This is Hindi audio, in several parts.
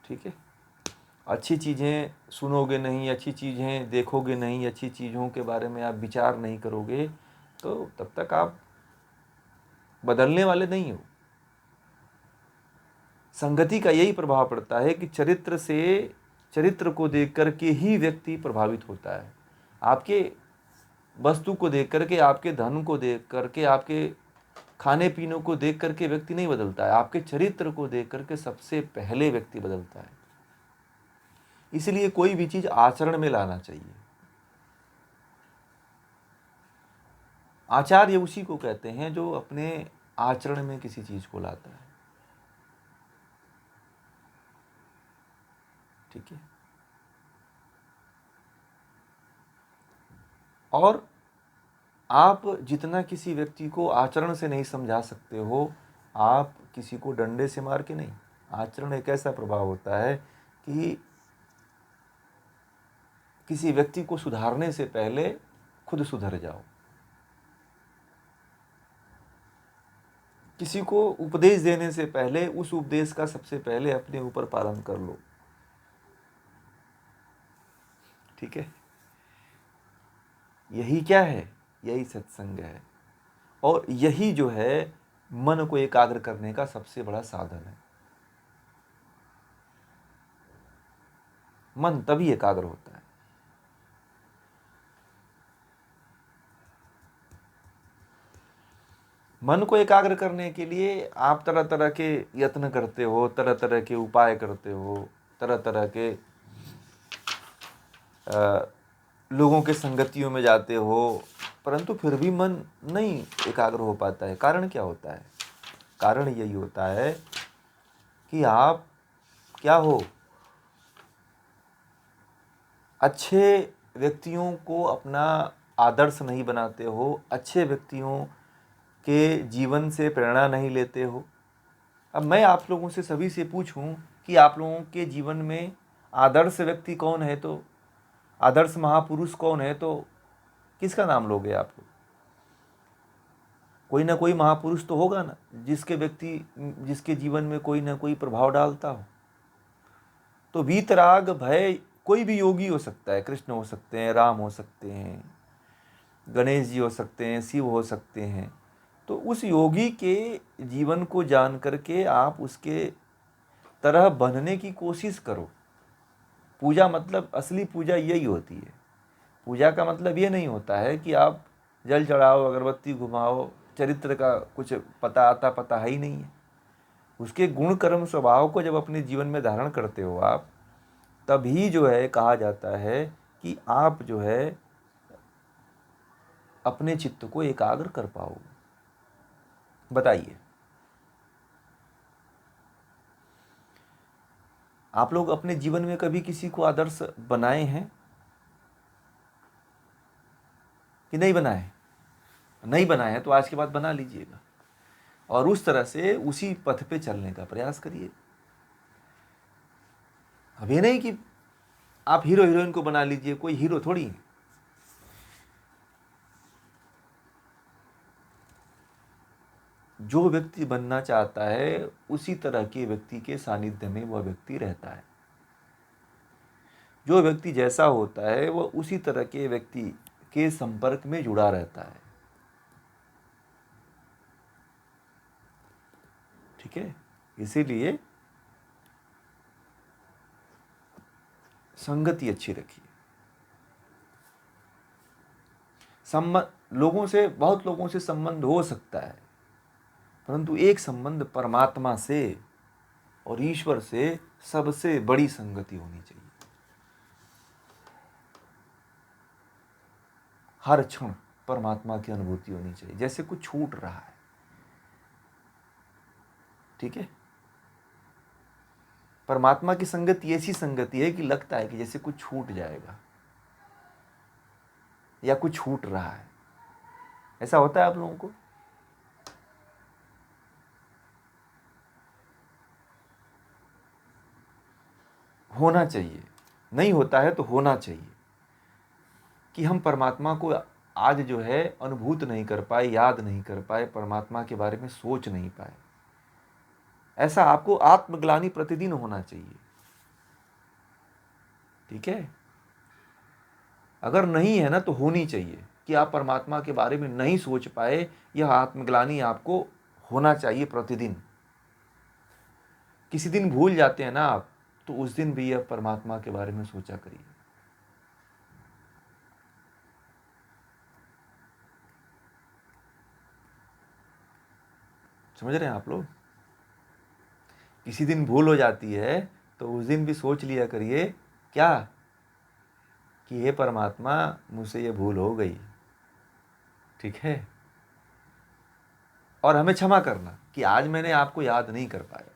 ठीक है। अच्छी चीज़ें सुनोगे नहीं, अच्छी चीज़ें देखोगे नहीं, अच्छी चीज़ों के बारे में आप विचार नहीं करोगे, तो तब तक आप बदलने वाले नहीं हो। संगति का यही प्रभाव पड़ता है कि चरित्र को देख करके ही व्यक्ति प्रभावित होता है। आपके वस्तु को देख करके, आपके धन को देख करके, आपके खाने पीने को देख करके व्यक्ति नहीं बदलता है, आपके चरित्र को देख करके सबसे पहले व्यक्ति बदलता है। इसलिए कोई भी चीज आचरण में लाना चाहिए। आचार्य उसी को कहते हैं जो अपने आचरण में किसी चीज को लाता है। ठीक है। और आप जितना किसी व्यक्ति को आचरण से नहीं समझा सकते हो, आप किसी को डंडे से मार के नहीं। आचरण एक ऐसा प्रभाव होता है कि किसी व्यक्ति को सुधारने से पहले खुद सुधर जाओ। किसी को उपदेश देने से पहले उस उपदेश का सबसे पहले अपने ऊपर पालन कर लो। ठीक है। यही क्या है? यही सत्संग है। और यही जो है मन को एकाग्र करने का सबसे बड़ा साधन है। मन तभी एकाग्र होता है। मन को एकाग्र करने के लिए आप तरह तरह के यत्न करते हो, तरह तरह के उपाय करते हो, तरह तरह के लोगों के संगतियों में जाते हो, परंतु फिर भी मन नहीं एकाग्र हो पाता है। कारण क्या होता है? कारण यही होता है कि आप क्या हो, अच्छे व्यक्तियों को अपना आदर्श नहीं बनाते हो, अच्छे व्यक्तियों के जीवन से प्रेरणा नहीं लेते हो। अब मैं आप लोगों से सभी से पूछूं कि आप लोगों के जीवन में आदर्श व्यक्ति कौन है, तो आदर्श महापुरुष कौन है, तो किसका नाम लोगे आप लोग? कोई ना कोई महापुरुष तो होगा ना, जिसके जीवन में कोई ना कोई प्रभाव डालता हो। तो वीतराग भय, कोई भी योगी हो सकता है, कृष्ण हो सकते हैं, राम हो सकते हैं, गणेश जी हो सकते हैं, शिव हो सकते हैं। तो उस योगी के जीवन को जान करके आप उसके तरह बनने की कोशिश करो। पूजा मतलब, असली पूजा यही होती है। पूजा का मतलब ये नहीं होता है कि आप जल चढ़ाओ, अगरबत्ती घुमाओ, चरित्र का कुछ पता है ही नहीं है। उसके गुण कर्म स्वभाव को जब अपने जीवन में धारण करते हो आप, तभी जो है कहा जाता है कि आप जो है अपने चित्त को एकाग्र कर पाओगे। बताइए, आप लोग अपने जीवन में कभी किसी को आदर्श बनाए हैं कि नहीं बनाए? नहीं बनाए हैं तो आज के बाद बना लीजिएगा, और उस तरह से उसी पथ पे चलने का प्रयास करिए। अब ये नहीं कि आप हीरो हीरोइन को बना लीजिए, कोई हीरो थोड़ी है। जो व्यक्ति बनना चाहता है उसी तरह के व्यक्ति के सानिध्य में वह व्यक्ति रहता है। जो व्यक्ति जैसा होता है वह उसी तरह के व्यक्ति के संपर्क में जुड़ा रहता है। ठीक है। इसीलिए संगति अच्छी रखिए। बहुत लोगों से संबंध हो सकता है, परंतु एक संबंध परमात्मा से और ईश्वर से सबसे बड़ी संगति होनी चाहिए। हर क्षण परमात्मा की अनुभूति होनी चाहिए, जैसे कुछ छूट रहा है। ठीक है। परमात्मा की संगति ऐसी संगति है कि लगता है कि जैसे कुछ छूट जाएगा या कुछ छूट रहा है। ऐसा होता है आप लोगों को? होना चाहिए। नहीं होता है तो होना चाहिए कि हम परमात्मा को आज जो है अनुभूत नहीं कर पाए, याद नहीं कर पाए, परमात्मा के बारे में सोच नहीं पाए। ऐसा आपको आत्मग्लानि प्रतिदिन होना चाहिए। ठीक है। अगर नहीं है ना तो होनी चाहिए कि आप परमात्मा के बारे में नहीं सोच पाए, यह आत्मग्लानि आपको होना चाहिए प्रतिदिन। किसी दिन भूल जाते हैं ना आप, तो उस दिन भी यह परमात्मा के बारे में सोचा करिए। समझ रहे हैं आप लोग? किसी दिन भूल हो जाती है तो उस दिन भी सोच लिया करिए क्या, कि हे परमात्मा मुझसे ये भूल हो गई, ठीक है। और हमें क्षमा करना कि आज मैंने आपको याद नहीं कर पाया।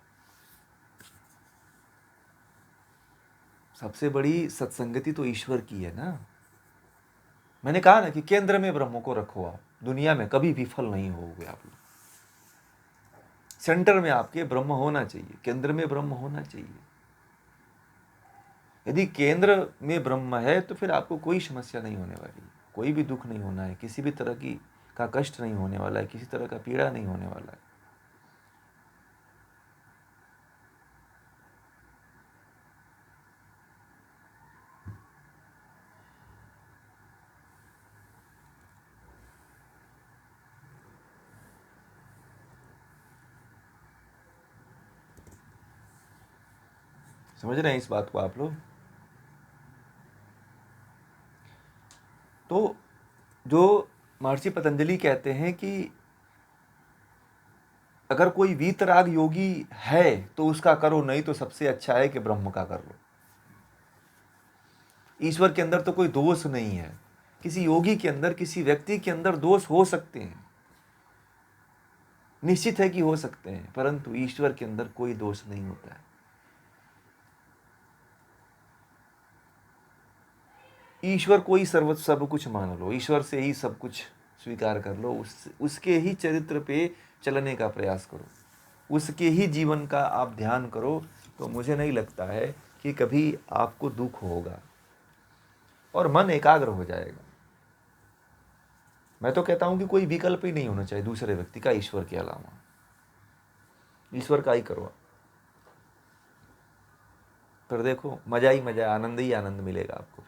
सबसे बड़ी सत्संगति तो ईश्वर की है ना। मैंने कहा ना कि केंद्र में ब्रह्म को रखो, आप दुनिया में कभी विफल नहीं होगे आप लोग। सेंटर में आपके ब्रह्म होना चाहिए, केंद्र में ब्रह्म होना चाहिए। यदि केंद्र में ब्रह्म है तो फिर आपको कोई समस्या नहीं होने वाली, कोई भी दुख नहीं होना है, किसी भी तरह की का कष्ट नहीं होने वाला है, किसी तरह का पीड़ा नहीं होने वाला है। समझ रहे हैं इस बात को आप लोग? तो जो महर्षि पतंजलि कहते हैं कि अगर कोई वीतराग योगी है तो उसका करो, नहीं तो सबसे अच्छा है कि ब्रह्म का कर लो। ईश्वर के अंदर तो कोई दोष नहीं है। किसी योगी के अंदर, किसी व्यक्ति के अंदर दोष हो सकते हैं, निश्चित है कि हो सकते हैं, परंतु ईश्वर के अंदर कोई दोष नहीं होता है। ईश्वर को ही सर्व सब कुछ मान लो, ईश्वर से ही सब कुछ स्वीकार कर लो, उसके ही चरित्र पे चलने का प्रयास करो, उसके ही जीवन का आप ध्यान करो, तो मुझे नहीं लगता है कि कभी आपको दुख होगा और मन एकाग्र हो जाएगा। मैं तो कहता हूं कि कोई विकल्प ही नहीं होना चाहिए दूसरे व्यक्ति का ईश्वर के अलावा, ईश्वर का ही करो। फिर देखो मजा ही मजा, आनंद ही आनंद मिलेगा आपको।